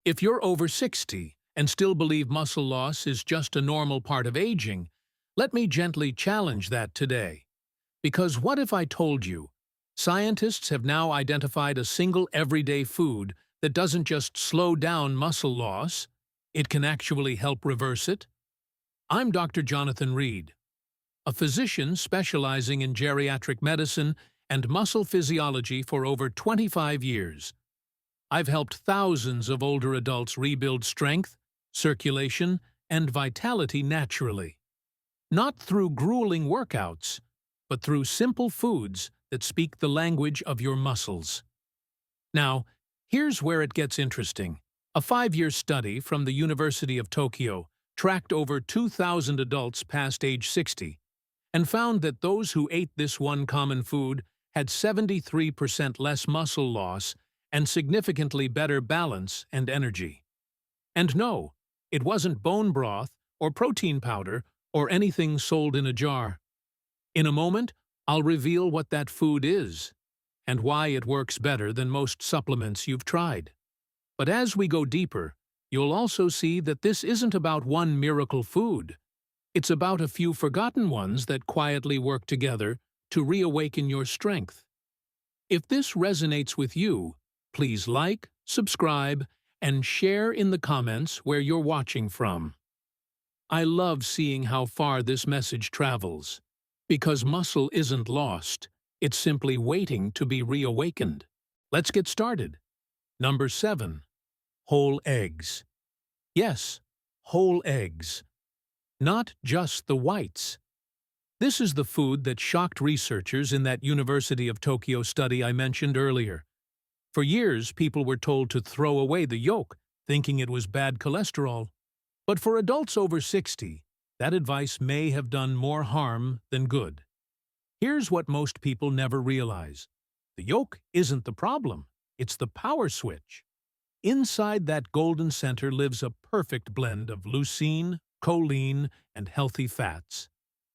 If you're over 60 and still believe muscle loss is just a normal part of aging, let me gently challenge that today. Because what if I told you, scientists have now identified a single everyday food that doesn't just slow down muscle loss, it can actually help reverse it? I'm Dr. Jonathan Reid, a physician specializing in geriatric medicine and muscle physiology for over 25 years. I've helped thousands of older adults rebuild strength, circulation, and vitality naturally. Not through grueling workouts, but through simple foods that speak the language of your muscles. Now, here's where it gets interesting. A 5-year study from the University of Tokyo tracked over 2,000 adults past age 60 and found that those who ate this one common food had 73% less muscle loss and significantly better balance and energy. And no, it wasn't bone broth or protein powder or anything sold in a jar. In a moment, I'll reveal what that food is and why it works better than most supplements you've tried. But as we go deeper, you'll also see that this isn't about one miracle food. It's about a few forgotten ones that quietly work together to reawaken your strength. If this resonates with you, please like, subscribe, and share in the comments where you're watching from. I love seeing how far this message travels, because muscle isn't lost, it's simply waiting to be reawakened. Let's get started. Number 7. Whole eggs. Yes, whole eggs. Not just the whites. This is the food that shocked researchers in that University of Tokyo study I mentioned earlier. For years, people were told to throw away the yolk, thinking it was bad cholesterol. But for adults over 60, that advice may have done more harm than good. Here's what most people never realize. The yolk isn't the problem, it's the power switch. Inside that golden center lives a perfect blend of leucine, choline, and healthy fats,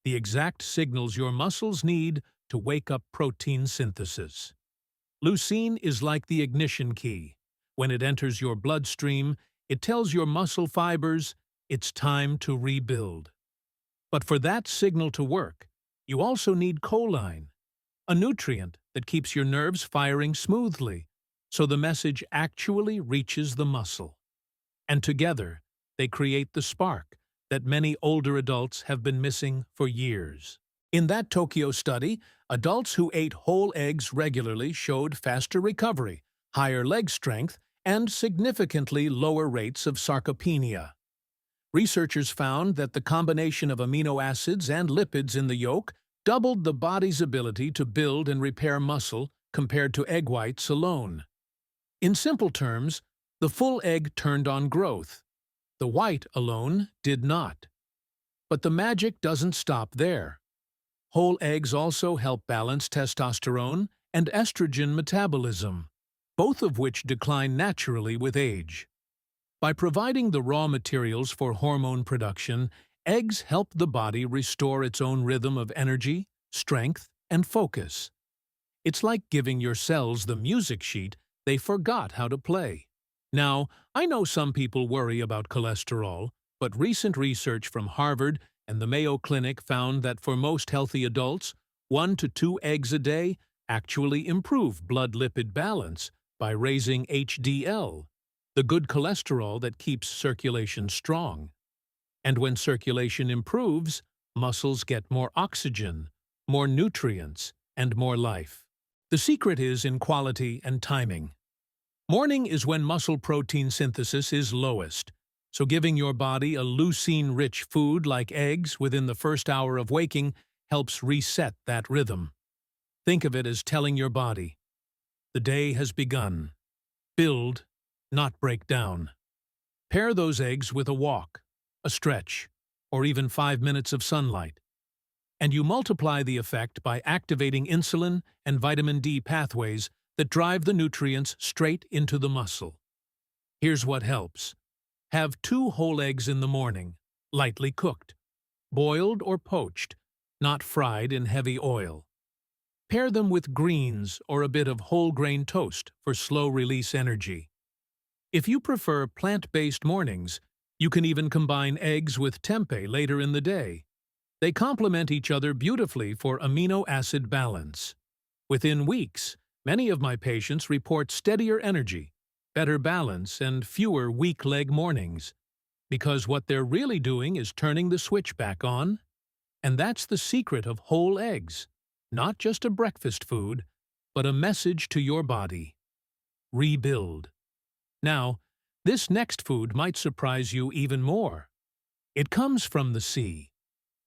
the exact signals your muscles need to wake up protein synthesis. Leucine is like the ignition key. When it enters your bloodstream, it tells your muscle fibers it's time to rebuild. But for that signal to work, you also need choline, a nutrient that keeps your nerves firing smoothly, so the message actually reaches the muscle. And together, they create the spark that many older adults have been missing for years. In that Tokyo study, adults who ate whole eggs regularly showed faster recovery, higher leg strength, and significantly lower rates of sarcopenia. Researchers found that the combination of amino acids and lipids in the yolk doubled the body's ability to build and repair muscle compared to egg whites alone. In simple terms, the full egg turned on growth. The white alone did not. But the magic doesn't stop there. Whole eggs also help balance testosterone and estrogen metabolism, both of which decline naturally with age. By providing the raw materials for hormone production, eggs help the body restore its own rhythm of energy, strength, and focus. It's like giving your cells the music sheet they forgot how to play. Now, I know some people worry about cholesterol, but recent research from Harvard and the Mayo Clinic found that for most healthy adults, 1 to 2 eggs a day actually improve blood lipid balance by raising HDL, the good cholesterol that keeps circulation strong. And when circulation improves, muscles get more oxygen, more nutrients, and more life. The secret is in quality and timing. Morning is when muscle protein synthesis is lowest, so giving your body a leucine-rich food like eggs within the first hour of waking helps reset that rhythm. Think of it as telling your body, the day has begun. Build, not break down. Pair those eggs with a walk, a stretch, or even 5 minutes of sunlight. And you multiply the effect by activating insulin and vitamin D pathways that drive the nutrients straight into the muscle. Here's what helps. Have 2 whole eggs in the morning, lightly cooked, boiled or poached, not fried in heavy oil. Pair them with greens or a bit of whole grain toast for slow-release energy. If you prefer plant-based mornings, you can even combine eggs with tempeh later in the day. They complement each other beautifully for amino acid balance. Within weeks, many of my patients report steadier energy, better balance, and fewer weak leg mornings, because what they're really doing is turning the switch back on. And that's the secret of whole eggs, not just a breakfast food, but a message to your body. Rebuild. Now, this next food might surprise you even more. It comes from the sea,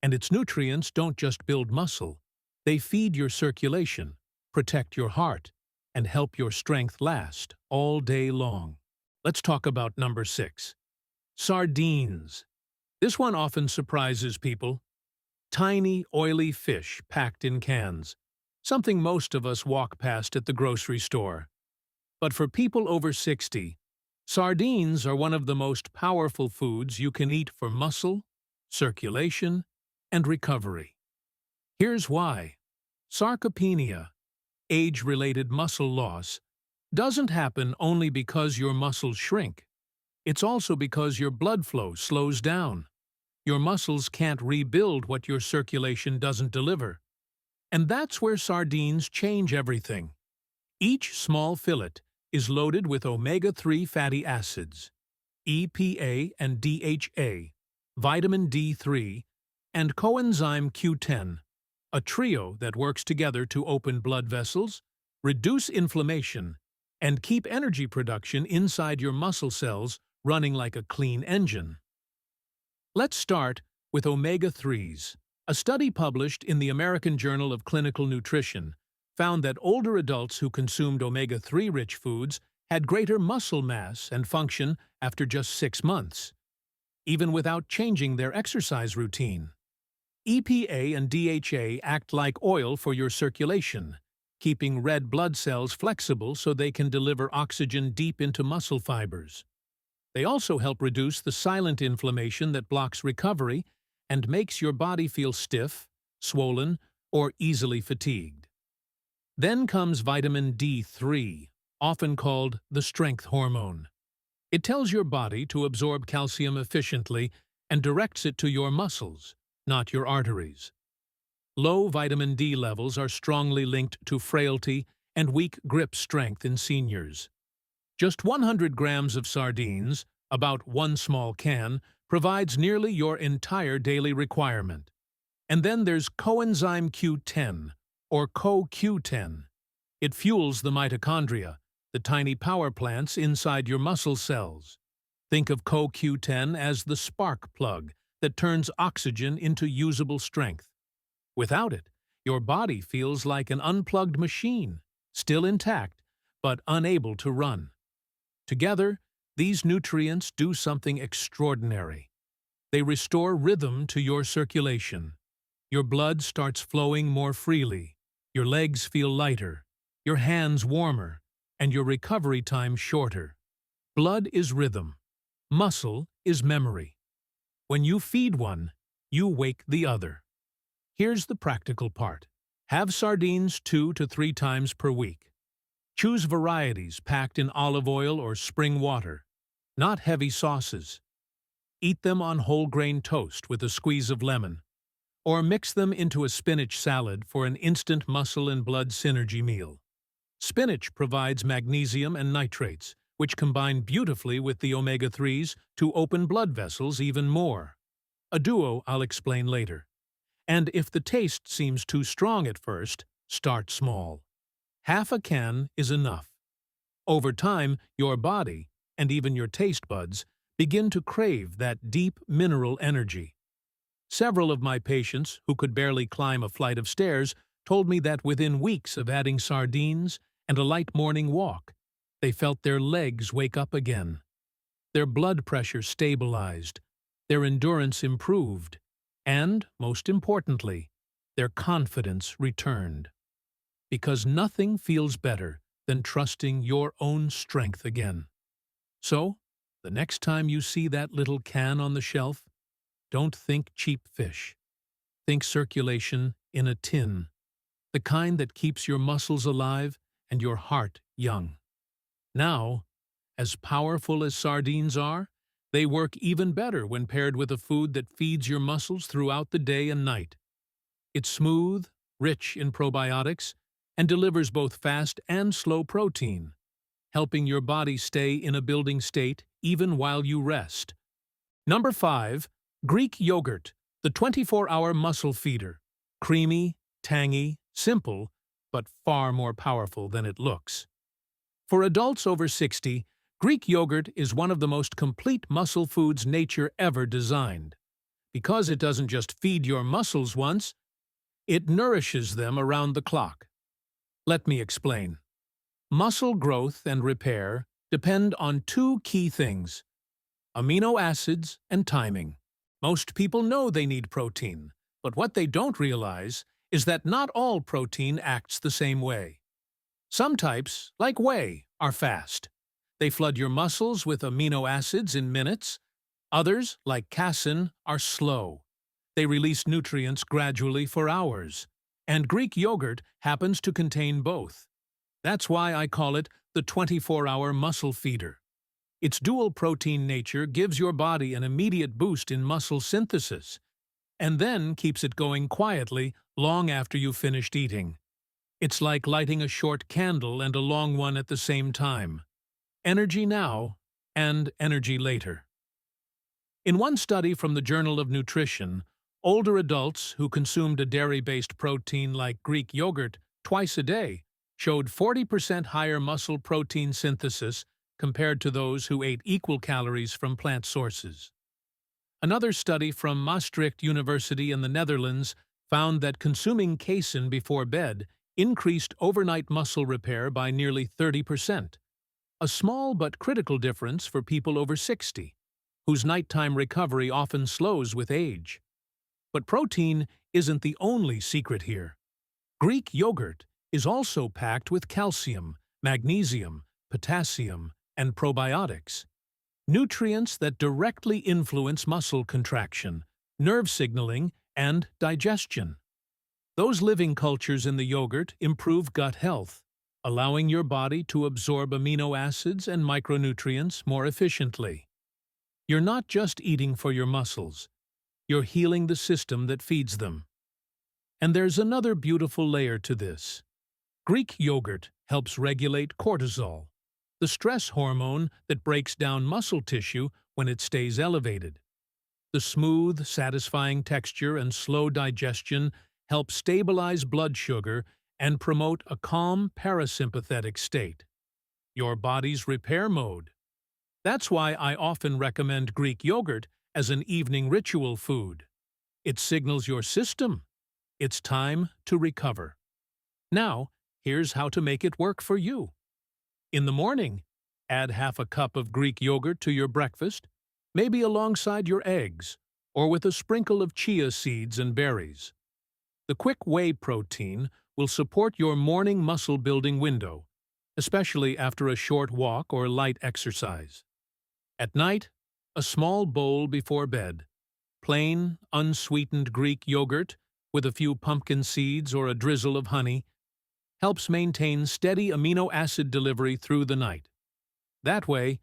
and its nutrients don't just build muscle. They feed your circulation, protect your heart, and help your strength last all day long. Let's talk about number 6. Sardines. This one often surprises people. Tiny, oily fish packed in cans, something most of us walk past at the grocery store. But for people over 60, sardines are one of the most powerful foods you can eat for muscle, circulation, and recovery. Here's why. Sarcopenia, age-related muscle loss, doesn't happen only because your muscles shrink. It's also because your blood flow slows down. Your muscles can't rebuild what your circulation doesn't deliver. And that's where sardines change everything. Each small fillet is loaded with omega-3 fatty acids, EPA and DHA, vitamin D3, and coenzyme Q10, a trio that works together to open blood vessels, reduce inflammation, and keep energy production inside your muscle cells running like a clean engine. Let's start with omega-3s. A study published in the American Journal of Clinical Nutrition found that older adults who consumed omega-3-rich foods had greater muscle mass and function after just 6 months, even without changing their exercise routine. EPA and DHA act like oil for your circulation, keeping red blood cells flexible so they can deliver oxygen deep into muscle fibers. They also help reduce the silent inflammation that blocks recovery and makes your body feel stiff, swollen, or easily fatigued. Then comes vitamin D3, often called the strength hormone. It tells your body to absorb calcium efficiently and directs it to your muscles, not your arteries. Low vitamin D levels are strongly linked to frailty and weak grip strength in seniors. Just 100 grams of sardines, about 1 small can, provides nearly your entire daily requirement. And then there's coenzyme Q10, or CoQ10. It fuels the mitochondria, the tiny power plants inside your muscle cells. Think of CoQ10 as the spark plug that turns oxygen into usable strength. Without it, your body feels like an unplugged machine, still intact, but unable to run. Together, these nutrients do something extraordinary. They restore rhythm to your circulation. Your blood starts flowing more freely, your legs feel lighter, your hands warmer, and your recovery time shorter. Blood is rhythm. Muscle is memory. When you feed one, you wake the other. Here's the practical part. Have sardines 2 to 3 times per week. Choose varieties packed in olive oil or spring water, not heavy sauces. Eat them on whole grain toast with a squeeze of lemon, or mix them into a spinach salad for an instant muscle and blood synergy meal. Spinach provides magnesium and nitrates, which combine beautifully with the omega-3s to open blood vessels even more. A duo I'll explain later. And if the taste seems too strong at first, start small. Half a can is enough. Over time, your body, and even your taste buds, begin to crave that deep mineral energy. Several of my patients, who could barely climb a flight of stairs, told me that within weeks of adding sardines and a light morning walk, they felt their legs wake up again. Their blood pressure stabilized, their endurance improved, and, most importantly, their confidence returned. Because nothing feels better than trusting your own strength again. So, the next time you see that little can on the shelf, don't think cheap fish. Think circulation in a tin, the kind that keeps your muscles alive and your heart young. Now, As powerful as sardines are, they work even better when paired with a food that feeds your muscles throughout the day and night. It's smooth, rich in probiotics, and delivers both fast and slow protein, helping your body stay in a building state even while you rest. Number 5. Greek yogurt, the 24-hour muscle feeder. Creamy, tangy, simple, but far more powerful than it looks. For adults over 60, Greek yogurt is one of the most complete muscle foods nature ever designed. Because it doesn't just feed your muscles once, it nourishes them around the clock. Let me explain. Muscle growth and repair depend on two key things: amino acids and timing. Most people know they need protein, but what they don't realize is that not all protein acts the same way. Some types, like whey, are fast. They flood your muscles with amino acids in minutes. Others, like casein, are slow. They release nutrients gradually for hours. And Greek yogurt happens to contain both. That's why I call it the 24-hour muscle feeder. Its dual protein nature gives your body an immediate boost in muscle synthesis, and then keeps it going quietly long after you've finished eating. It's like lighting a short candle and a long one at the same time. Energy now and energy later. In one study from the Journal of Nutrition, older adults who consumed a dairy-based protein like Greek yogurt twice a day showed 40% higher muscle protein synthesis compared to those who ate equal calories from plant sources. Another study from Maastricht University in the Netherlands found that consuming casein before bed increased overnight muscle repair by nearly 30%, a small but critical difference for people over 60, whose nighttime recovery often slows with age. But protein isn't the only secret here. Greek yogurt is also packed with calcium, magnesium, potassium, and probiotics, nutrients that directly influence muscle contraction, nerve signaling, and digestion. Those living cultures in the yogurt improve gut health, allowing your body to absorb amino acids and micronutrients more efficiently. You're not just eating for your muscles, you're healing the system that feeds them. And there's another beautiful layer to this. Greek yogurt helps regulate cortisol, the stress hormone that breaks down muscle tissue when it stays elevated. The smooth, satisfying texture and slow digestion help stabilize blood sugar and promote a calm parasympathetic state, your body's repair mode. That's why I often recommend Greek yogurt as an evening ritual food. It signals your system. It's time to recover. Now, here's how to make it work for you. In the morning, add half a cup of Greek yogurt to your breakfast, maybe alongside your eggs, or with a sprinkle of chia seeds and berries. The quick whey protein will support your morning muscle-building window, especially after a short walk or light exercise. At night, a small bowl before bed, plain, unsweetened Greek yogurt with a few pumpkin seeds or a drizzle of honey, helps maintain steady amino acid delivery through the night. That way,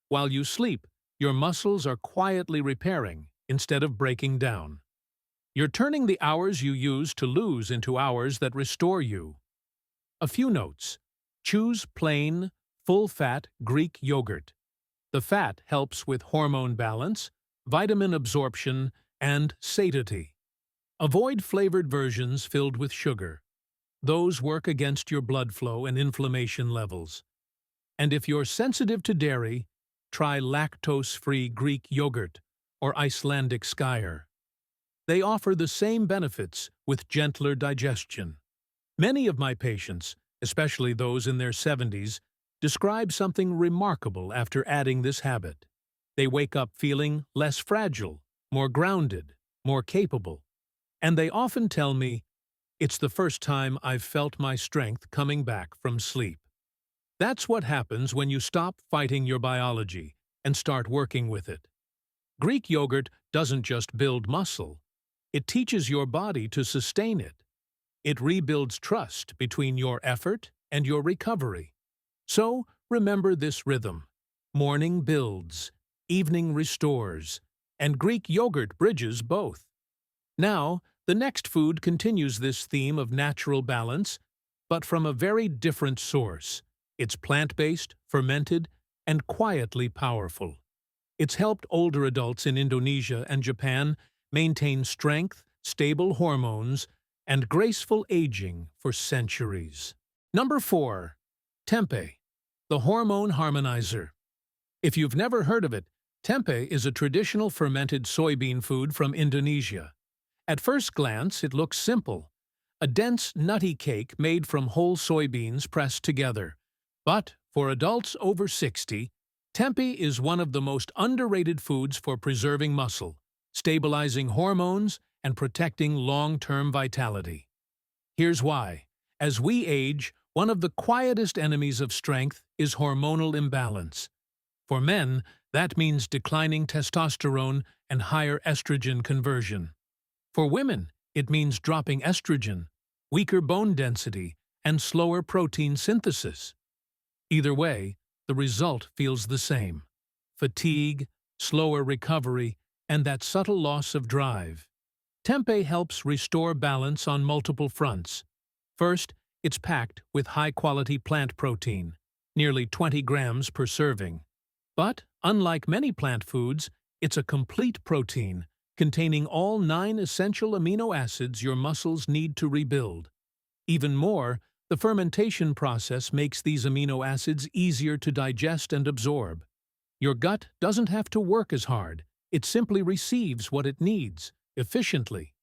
while you sleep, your muscles are quietly repairing instead of breaking down. You're turning the hours you use to lose into hours that restore you. A few notes. Choose plain, full-fat Greek yogurt. The fat helps with hormone balance, vitamin absorption, and satiety. Avoid flavored versions filled with sugar. Those work against your blood flow and inflammation levels. And if you're sensitive to dairy, try lactose-free Greek yogurt or Icelandic skyr. They offer the same benefits with gentler digestion. Many of my patients, especially those in their 70s, describe something remarkable after adding this habit. They wake up feeling less fragile, more grounded, more capable. And they often tell me, "It's the first time I've felt my strength coming back from sleep." That's what happens when you stop fighting your biology and start working with it. Greek yogurt doesn't just build muscle. It teaches your body to sustain it. It rebuilds trust between your effort and your recovery. So, remember this rhythm. Morning builds, evening restores, and Greek yogurt bridges both. Now, the next food continues this theme of natural balance, but from a very different source. It's plant-based, fermented, and quietly powerful. It's helped older adults in Indonesia and Japan maintain strength, stable hormones, and graceful aging for centuries. Number 4. Tempeh, the hormone harmonizer. If you've never heard of it, tempeh is a traditional fermented soybean food from Indonesia. At first glance, it looks simple. A dense, nutty cake made from whole soybeans pressed together. But for adults over 60, tempeh is one of the most underrated foods for preserving muscle, stabilizing hormones, and protecting long-term vitality. Here's why. As we age, one of the quietest enemies of strength is hormonal imbalance. For men, that means declining testosterone and higher estrogen conversion. For women, it means dropping estrogen, weaker bone density, and slower protein synthesis. Either way, the result feels the same: fatigue, slower recovery, and that subtle loss of drive. Tempeh helps restore balance on multiple fronts. First, it's packed with high-quality plant protein, nearly 20 grams per serving. But, unlike many plant foods, it's a complete protein, containing all 9 essential amino acids your muscles need to rebuild. Even more, the fermentation process makes these amino acids easier to digest and absorb. Your gut doesn't have to work as hard. It simply receives what it needs, efficiently.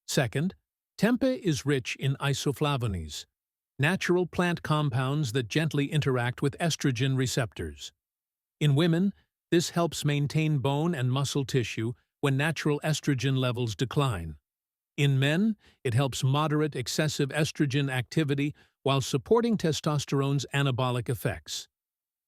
Second, tempeh is rich in isoflavones, natural plant compounds that gently interact with estrogen receptors. In women, this helps maintain bone and muscle tissue when natural estrogen levels decline. In men, it helps moderate excessive estrogen activity while supporting testosterone's anabolic effects.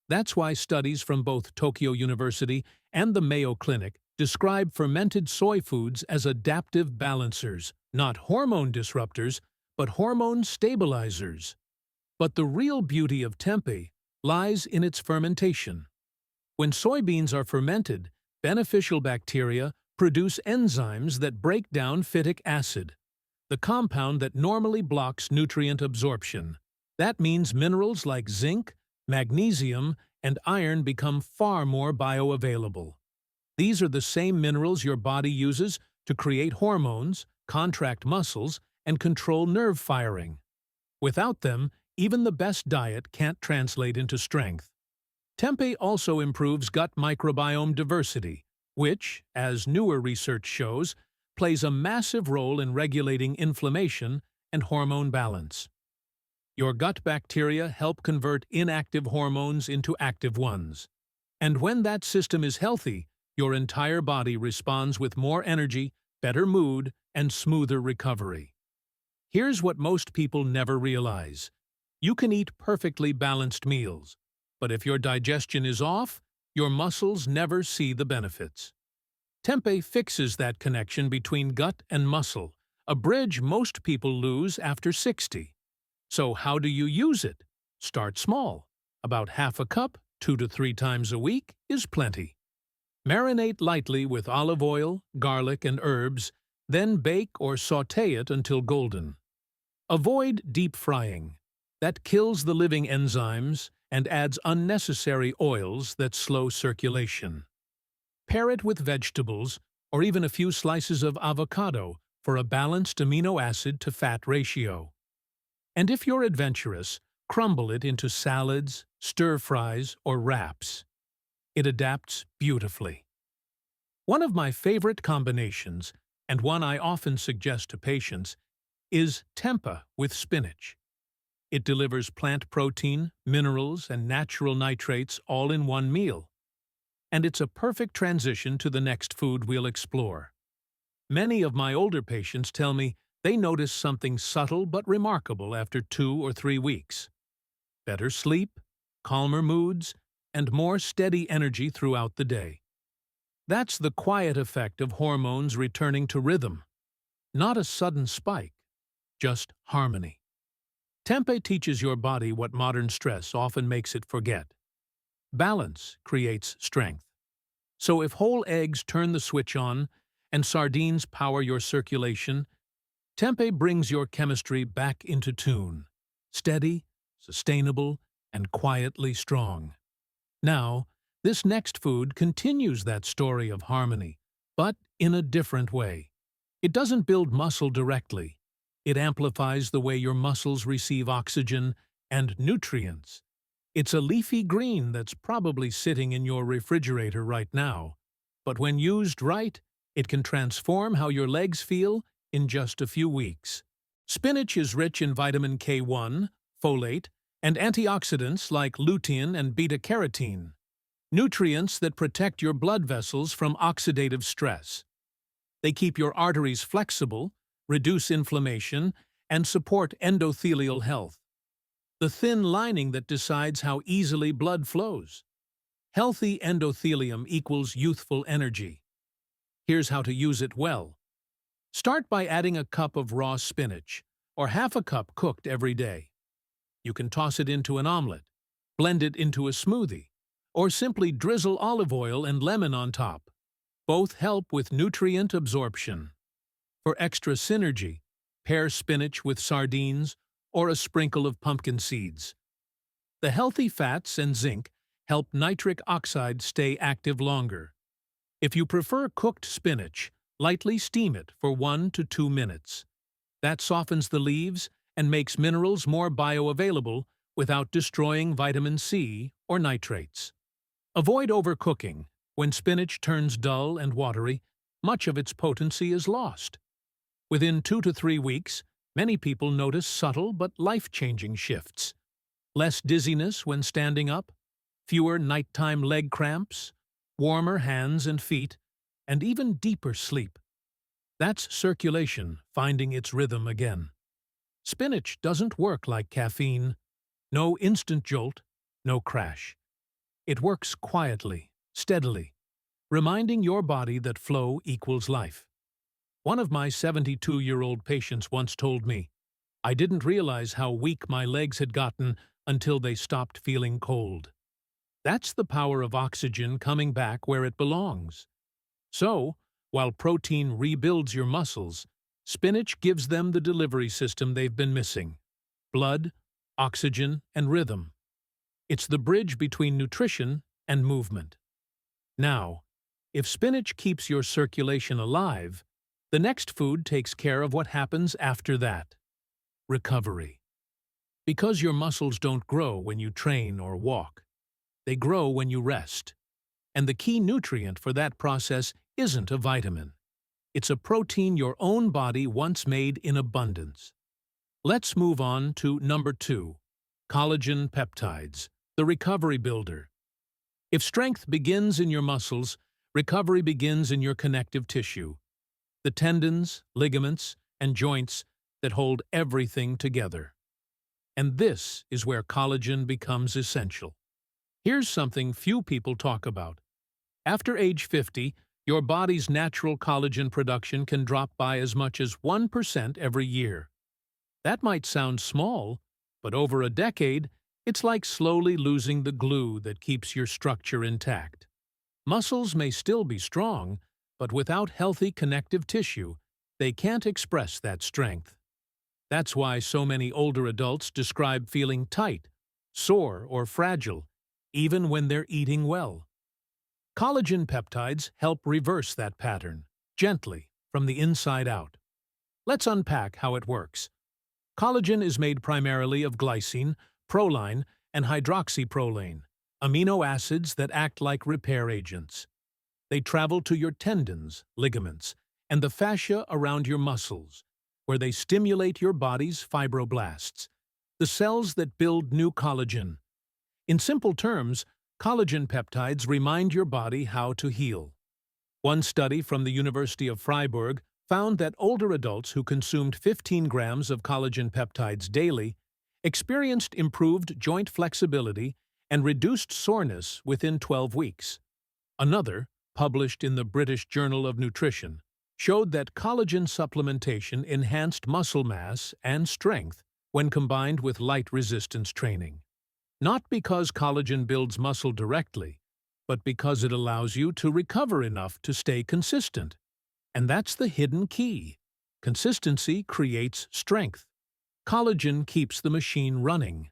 That's why studies from both Tokyo University and the Mayo Clinic describe fermented soy foods as adaptive balancers, not hormone disruptors, but hormone stabilizers. But the real beauty of tempeh lies in its fermentation. When soybeans are fermented, beneficial bacteria produce enzymes that break down phytic acid, the compound that normally blocks nutrient absorption. That means minerals like zinc, magnesium, and iron become far more bioavailable. These are the same minerals your body uses to create hormones, contract muscles, and control nerve firing. Without them, even the best diet can't translate into strength. Tempeh also improves gut microbiome diversity, which, as newer research shows, plays a massive role in regulating inflammation and hormone balance. Your gut bacteria help convert inactive hormones into active ones. And when that system is healthy, your entire body responds with more energy, better mood, and smoother recovery. Here's what most people never realize. You can eat perfectly balanced meals, but if your digestion is off, your muscles never see the benefits. Tempeh fixes that connection between gut and muscle, a bridge most people lose after 60. So how do you use it? Start small. About half a cup, 2 to 3 times a week, is plenty. Marinate lightly with olive oil, garlic, and herbs, then bake or sauté it until golden. Avoid deep frying. That kills the living enzymes and adds unnecessary oils that slow circulation. Pair it with vegetables or even a few slices of avocado for a balanced amino acid to fat ratio. And if you're adventurous, crumble it into salads, stir-fries, or wraps. It adapts beautifully. One of my favorite combinations, and one I often suggest to patients, is tempeh with spinach. It delivers plant protein, minerals, and natural nitrates all in one meal. And it's a perfect transition to the next food we'll explore. Many of my older patients tell me they notice something subtle but remarkable after 2 or 3 weeks. Better sleep, calmer moods, and more steady energy throughout the day. That's the quiet effect of hormones returning to rhythm. Not a sudden spike, just harmony. Tempeh teaches your body what modern stress often makes it forget. Balance creates strength. So if whole eggs turn the switch on and sardines power your circulation, tempeh brings your chemistry back into tune. Steady, sustainable, and quietly strong. Now, this next food continues that story of harmony, but in a different way. It doesn't build muscle directly. It amplifies the way your muscles receive oxygen and nutrients. It's a leafy green that's probably sitting in your refrigerator right now. But when used right, it can transform how your legs feel in just a few weeks. Spinach is rich in vitamin K1, folate, and antioxidants like lutein and beta-carotene, nutrients that protect your blood vessels from oxidative stress. They keep your arteries flexible, reduce inflammation, and support endothelial health, the thin lining that decides how easily blood flows. Healthy endothelium equals youthful energy. Here's how to use it well. Start by adding a cup of raw spinach, or half a cup cooked every day. You can toss it into an omelet, blend it into a smoothie, or simply drizzle olive oil and lemon on top. Both help with nutrient absorption. For extra synergy, pair spinach with sardines or a sprinkle of pumpkin seeds. The healthy fats and zinc help nitric oxide stay active longer. If you prefer cooked spinach, lightly steam it for 1 to 2 minutes. That softens the leaves and makes minerals more bioavailable without destroying vitamin C or nitrates. Avoid overcooking. When spinach turns dull and watery, much of its potency is lost. Within 2 to 3 weeks, many people notice subtle but life-changing shifts. Less dizziness when standing up, fewer nighttime leg cramps, warmer hands and feet, and even deeper sleep. That's circulation finding its rhythm again. Spinach doesn't work like caffeine. No instant jolt, no crash. It works quietly, steadily, reminding your body that flow equals life. One of my 72-year-old patients once told me, "I didn't realize how weak my legs had gotten until they stopped feeling cold." That's the power of oxygen coming back where it belongs. So, while protein rebuilds your muscles, spinach gives them the delivery system they've been missing: blood, oxygen, and rhythm. It's the bridge between nutrition and movement. Now, if spinach keeps your circulation alive, the next food takes care of what happens after that: recovery. Because your muscles don't grow when you train or walk. They grow when you rest. And the key nutrient for that process isn't a vitamin. It's a protein your own body once made in abundance. Let's move on to number 2, collagen peptides, the recovery builder. If strength begins in your muscles, recovery begins in your connective tissue, the tendons, ligaments, and joints that hold everything together. And this is where collagen becomes essential. Here's something few people talk about. After age 50, your body's natural collagen production can drop by as much as 1% every year. That might sound small, but over a decade, it's like slowly losing the glue that keeps your structure intact. Muscles may still be strong, but without healthy connective tissue, they can't express that strength. That's why so many older adults describe feeling tight, sore, or fragile, even when they're eating well. Collagen peptides help reverse that pattern, gently, from the inside out. Let's unpack how it works. Collagen is made primarily of glycine, proline, and hydroxyproline, amino acids that act like repair agents. They travel to your tendons, ligaments, and the fascia around your muscles, where they stimulate your body's fibroblasts, the cells that build new collagen. In simple terms, collagen peptides remind your body how to heal. One study from the University of Freiburg found that older adults who consumed 15 grams of collagen peptides daily experienced improved joint flexibility and reduced soreness within 12 weeks. Another, published in the British Journal of Nutrition, showed that collagen supplementation enhanced muscle mass and strength when combined with light resistance training. Not because collagen builds muscle directly, but because it allows you to recover enough to stay consistent. And that's the hidden key. Consistency creates strength. Collagen keeps the machine running.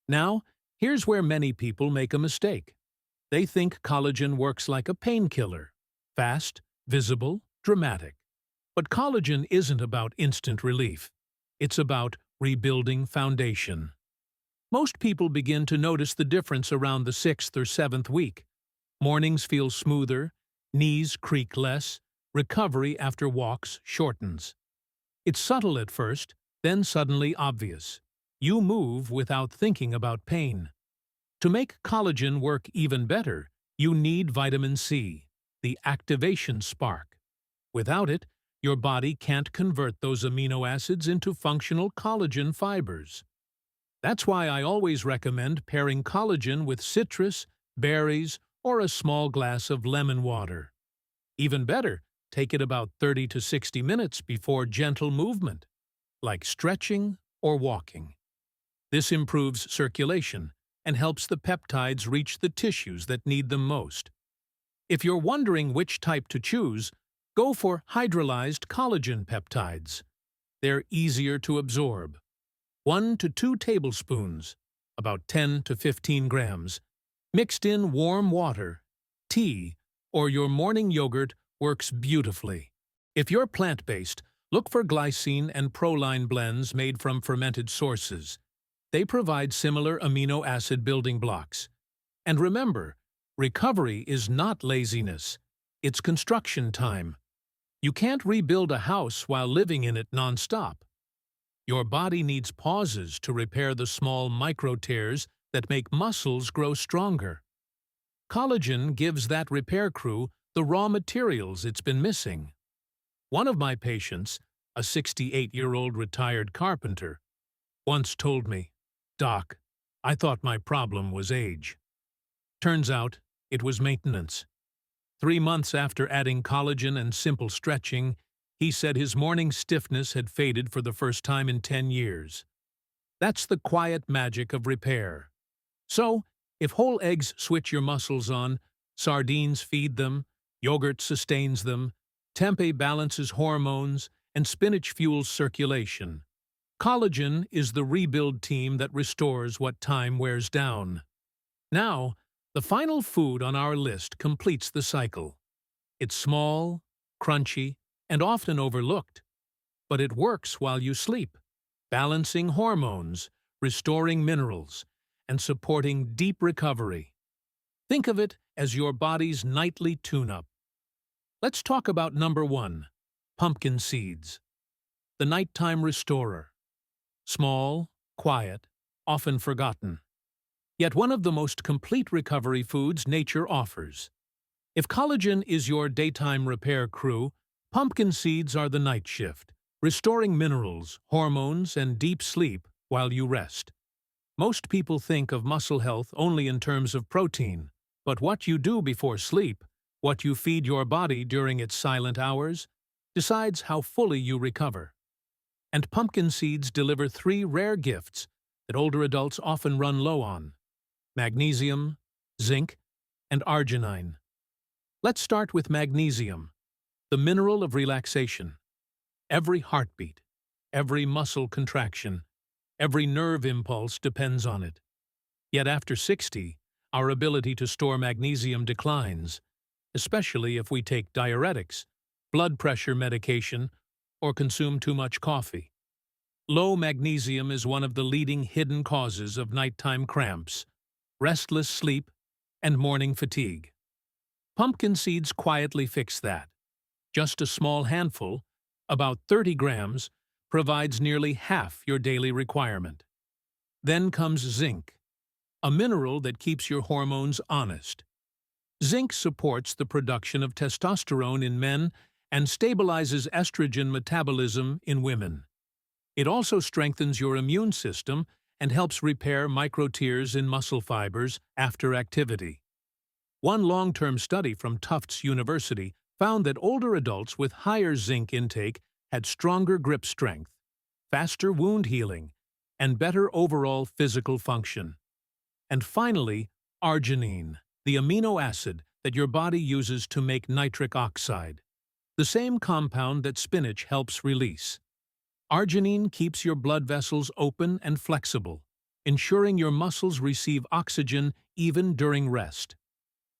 Now, here's where many people make a mistake. They think collagen works like a painkiller. Fast, visible, dramatic. But collagen isn't about instant relief. It's about rebuilding foundation. Most people begin to notice the difference around the 6th or 7th week. Mornings feel smoother, knees creak less, recovery after walks shortens. It's subtle at first, then suddenly obvious. You move without thinking about pain. To make collagen work even better, you need vitamin C, the activation spark. Without it, your body can't convert those amino acids into functional collagen fibers. That's why I always recommend pairing collagen with citrus, berries, or a small glass of lemon water. Even better, take it about 30 to 60 minutes before gentle movement, like stretching or walking. This improves circulation and helps the peptides reach the tissues that need them most. If you're wondering which type to choose, go for hydrolyzed collagen peptides. They're easier to absorb. 1 to 2 tablespoons, about 10 to 15 grams, mixed in warm water, tea, or your morning yogurt works beautifully. If you're plant-based, look for glycine and proline blends made from fermented sources. They provide similar amino acid building blocks. And remember, recovery is not laziness. It's construction time. You can't rebuild a house while living in it non-stop. Your body needs pauses to repair the small micro-tears that make muscles grow stronger. Collagen gives that repair crew the raw materials it's been missing. One of my patients, a 68-year-old retired carpenter, once told me, "Doc, I thought my problem was age." Turns out, it was maintenance. 3 months after adding collagen and simple stretching, he said his morning stiffness had faded for the first time in 10 years. That's the quiet magic of repair. So, if whole eggs switch your muscles on, sardines feed them, yogurt sustains them, tempeh balances hormones, and spinach fuels circulation, collagen is the rebuild team that restores what time wears down. Now, the final food on our list completes the cycle. It's small, crunchy, and often overlooked, but it works while you sleep, balancing hormones, restoring minerals, and supporting deep recovery. Think of it as your body's nightly tune-up. Let's talk about number 1, pumpkin seeds, the nighttime restorer. Small, quiet, often forgotten. Yet one of the most complete recovery foods nature offers. If collagen is your daytime repair crew, pumpkin seeds are the night shift, restoring minerals, hormones, and deep sleep while you rest. Most people think of muscle health only in terms of protein, but what you do before sleep, what you feed your body during its silent hours, decides how fully you recover. And pumpkin seeds deliver 3 rare gifts that older adults often run low on: magnesium, zinc, and arginine. Let's start with magnesium, the mineral of relaxation. Every heartbeat, every muscle contraction, every nerve impulse depends on it. Yet after 60, our ability to store magnesium declines, especially if we take diuretics, blood pressure medication, or consume too much coffee. Low magnesium is one of the leading hidden causes of nighttime cramps, restless sleep, and morning fatigue. Pumpkin seeds quietly fix that. Just a small handful, about 30 grams, provides nearly half your daily requirement. Then comes zinc, a mineral that keeps your hormones honest. Zinc supports the production of testosterone in men and stabilizes estrogen metabolism in women. It also strengthens your immune system and helps repair micro-tears in muscle fibers after activity. One long-term study from Tufts University found that older adults with higher zinc intake had stronger grip strength, faster wound healing, and better overall physical function. And finally, arginine, the amino acid that your body uses to make nitric oxide, the same compound that spinach helps release. Arginine keeps your blood vessels open and flexible, ensuring your muscles receive oxygen even during rest.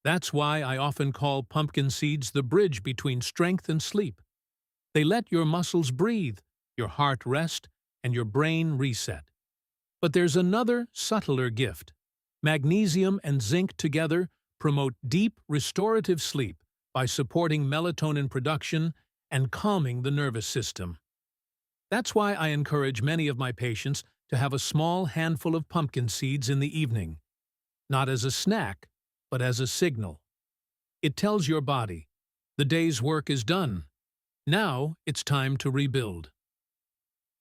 That's why I often call pumpkin seeds the bridge between strength and sleep. They let your muscles breathe, your heart rest, and your brain reset. But there's another, subtler gift. Magnesium and zinc together promote deep, restorative sleep by supporting melatonin production and calming the nervous system. That's why I encourage many of my patients to have a small handful of pumpkin seeds in the evening, not as a snack, but as a signal. It tells your body, the day's work is done. Now it's time to rebuild.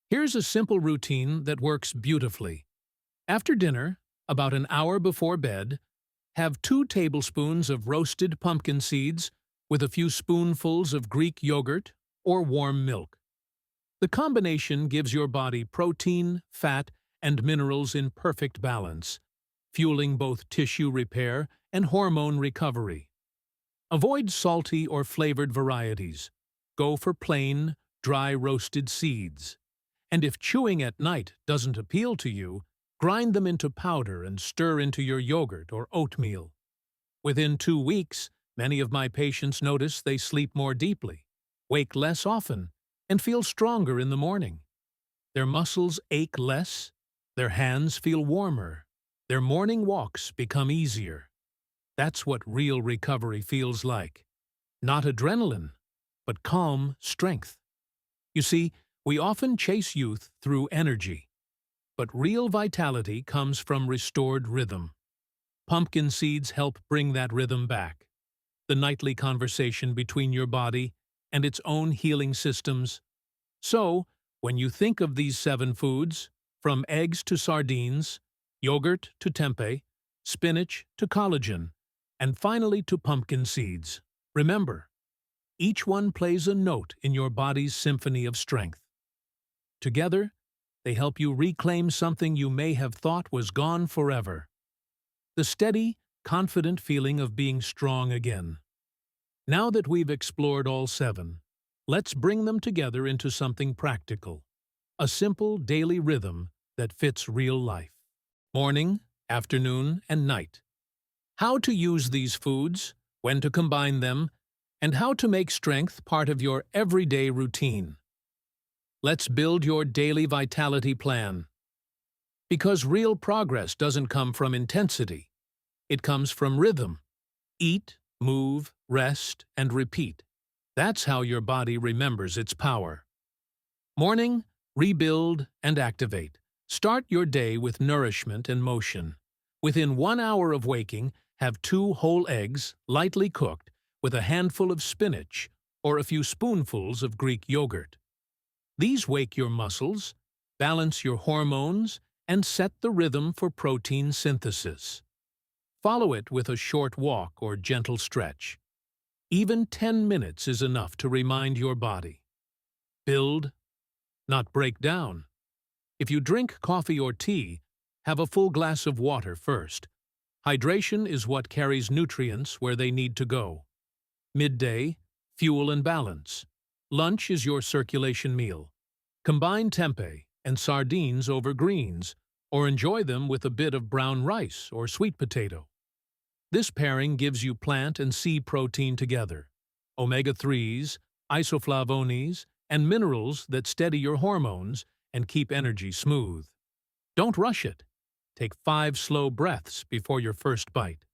Here's a simple routine that works beautifully. After dinner, about an hour before bed, have 2 tablespoons of roasted pumpkin seeds with a few spoonfuls of Greek yogurt or warm milk. The combination gives your body protein, fat, and minerals in perfect balance, fueling both tissue repair and hormone recovery. Avoid salty or flavored varieties. Go for plain, dry roasted seeds. And if chewing at night doesn't appeal to you, grind them into powder and stir into your yogurt or oatmeal. Within 2 weeks, many of my patients notice they sleep more deeply, wake less often, and feel stronger in the morning. Their muscles ache less, their hands feel warmer, their morning walks become easier. That's what real recovery feels like. Not adrenaline, but calm strength. You see, we often chase youth through energy, but real vitality comes from restored rhythm. Pumpkin seeds help bring that rhythm back. The nightly conversation between your body and its own healing systems. So, when you think of these 7 foods, from eggs to sardines, yogurt to tempeh, spinach to collagen, and finally to pumpkin seeds, remember, each one plays a note in your body's symphony of strength. Together, they help you reclaim something you may have thought was gone forever. The steady, confident feeling of being strong again. Now that we've explored all 7, let's bring them together into something practical. A simple daily rhythm that fits real life. Morning, afternoon, and night. How to use these foods, when to combine them, and how to make strength part of your everyday routine. Let's build your daily vitality plan. Because real progress doesn't come from intensity. It comes from rhythm. Eat, move, rest, and repeat. That's how your body remembers its power. Morning, rebuild and activate. Start your day with nourishment and motion. Within 1 hour of waking, have 2 whole eggs, lightly cooked, with a handful of spinach or a few spoonfuls of Greek yogurt. These wake your muscles, balance your hormones, and set the rhythm for protein synthesis. Follow it with a short walk or gentle stretch. Even 10 minutes is enough to remind your body. Build, not break down. If you drink coffee or tea, have a full glass of water first. Hydration is what carries nutrients where they need to go. Midday, fuel and balance. Lunch is your circulation meal. Combine tempeh and sardines over greens, or enjoy them with a bit of brown rice or sweet potato. This pairing gives you plant and sea protein together, omega-3s, isoflavones, and minerals that steady your hormones and keep energy smooth. Don't rush it. Take 5 slow breaths before your first bite.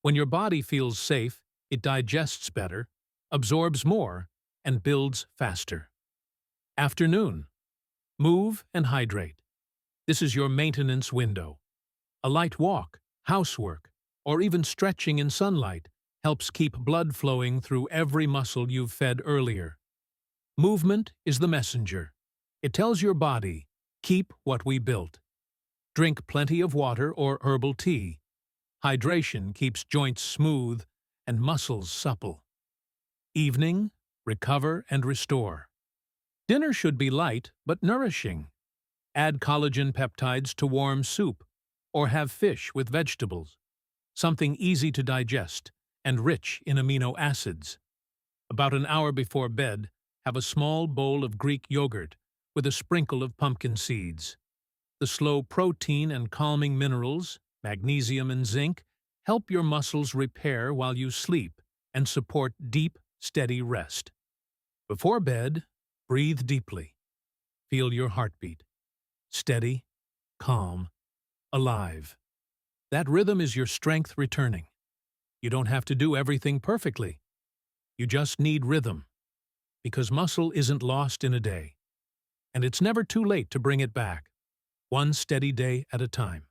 When your body feels safe, it digests better, absorbs more, and builds faster. Afternoon. Move and hydrate. This is your maintenance window. A light walk, housework, or even stretching in sunlight helps keep blood flowing through every muscle you've fed earlier. Movement is the messenger. It tells your body, keep what we built. Drink plenty of water or herbal tea. Hydration keeps joints smooth and muscles supple. Evening, recover and restore. Dinner should be light but nourishing. Add collagen peptides to warm soup, or have fish with vegetables, something easy to digest and rich in amino acids. About an hour before bed, have a small bowl of Greek yogurt with a sprinkle of pumpkin seeds. The slow protein and calming minerals, magnesium and zinc, help your muscles repair while you sleep and support deep, steady rest. Before bed, breathe deeply. Feel your heartbeat. Steady, calm, alive. That rhythm is your strength returning. You don't have to do everything perfectly. You just need rhythm, because muscle isn't lost in a day, and it's never too late to bring it back, one steady day at a time.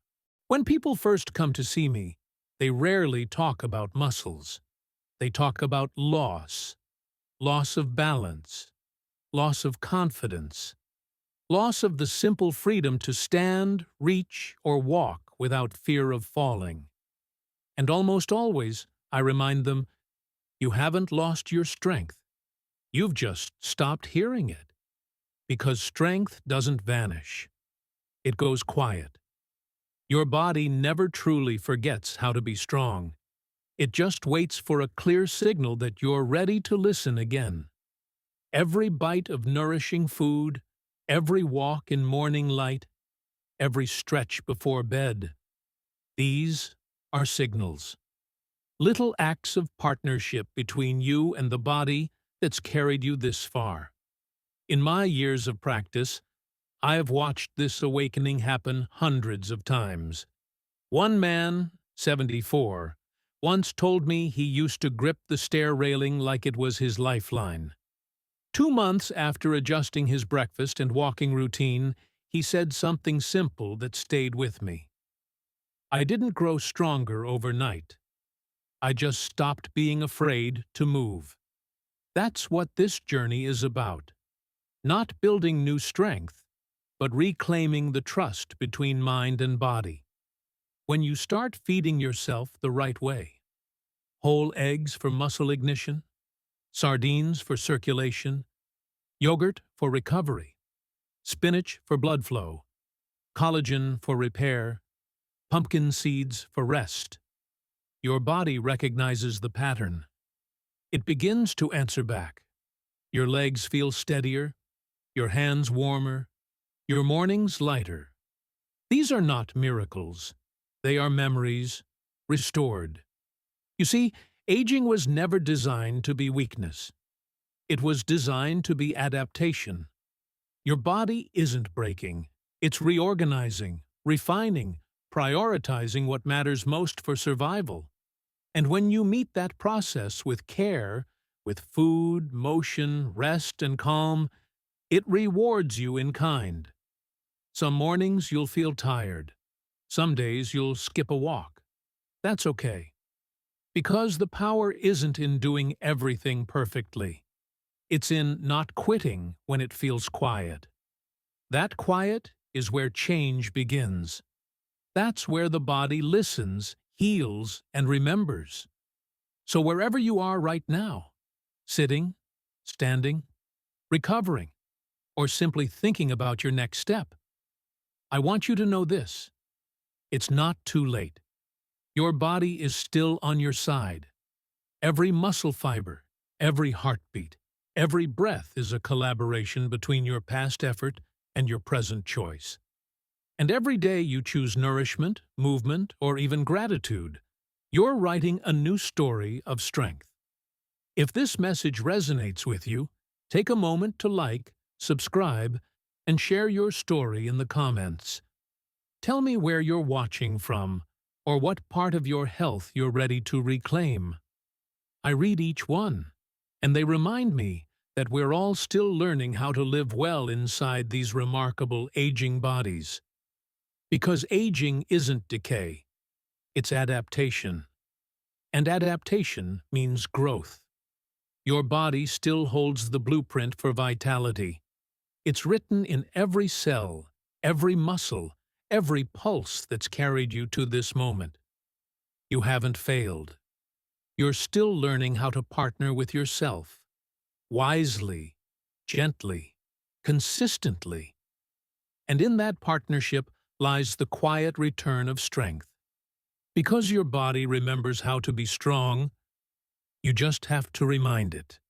When people first come to see me, they rarely talk about muscles. They talk about loss of balance, loss of confidence, loss of the simple freedom to stand, reach, or walk without fear of falling. And almost always, I remind them, you haven't lost your strength. You've just stopped hearing it. Because strength doesn't vanish. It goes quiet. Your body never truly forgets how to be strong. It just waits for a clear signal that you're ready to listen again. Every bite of nourishing food, every walk in morning light, every stretch before bed. These are signals. Little acts of partnership between you and the body that's carried you this far. In my years of practice, I have watched this awakening happen hundreds of times. One man, 74, once told me he used to grip the stair railing like it was his lifeline. 2 months after adjusting his breakfast and walking routine, he said something simple that stayed with me. I didn't grow stronger overnight. I just stopped being afraid to move. That's what this journey is about. Not building new strength, but reclaiming the trust between mind and body. When you start feeding yourself the right way, whole eggs for muscle ignition, sardines for circulation, yogurt for recovery, spinach for blood flow, collagen for repair, pumpkin seeds for rest, your body recognizes the pattern. It begins to answer back. Your legs feel steadier, your hands warmer, your mornings lighter. These are not miracles. They are memories restored. You see, aging was never designed to be weakness. It was designed to be adaptation. Your body isn't breaking. It's reorganizing, refining, prioritizing what matters most for survival. And when you meet that process with care, with food, motion, rest, and calm, it rewards you in kind. Some mornings you'll feel tired. Some days you'll skip a walk. That's okay. Because the power isn't in doing everything perfectly. It's in not quitting when it feels quiet. That quiet is where change begins. That's where the body listens, heals, and remembers. So wherever you are right now, sitting, standing, recovering, or simply thinking about your next step, I want you to know this. It's not too late. Your body is still on your side. Every muscle fiber, every heartbeat, every breath is a collaboration between your past effort and your present choice. And every day you choose nourishment, movement, or even gratitude, you're writing a new story of strength. If this message resonates with you, take a moment to like, subscribe, and share your story in the comments. Tell me where you're watching from, or what part of your health you're ready to reclaim. I read each one, and they remind me that we're all still learning how to live well inside these remarkable aging bodies. Because aging isn't decay, it's adaptation. And adaptation means growth. Your body still holds the blueprint for vitality. It's written in every cell, every muscle, every pulse that's carried you to this moment. You haven't failed. You're still learning how to partner with yourself, wisely, gently, consistently. And in that partnership lies the quiet return of strength. Because your body remembers how to be strong, you just have to remind it.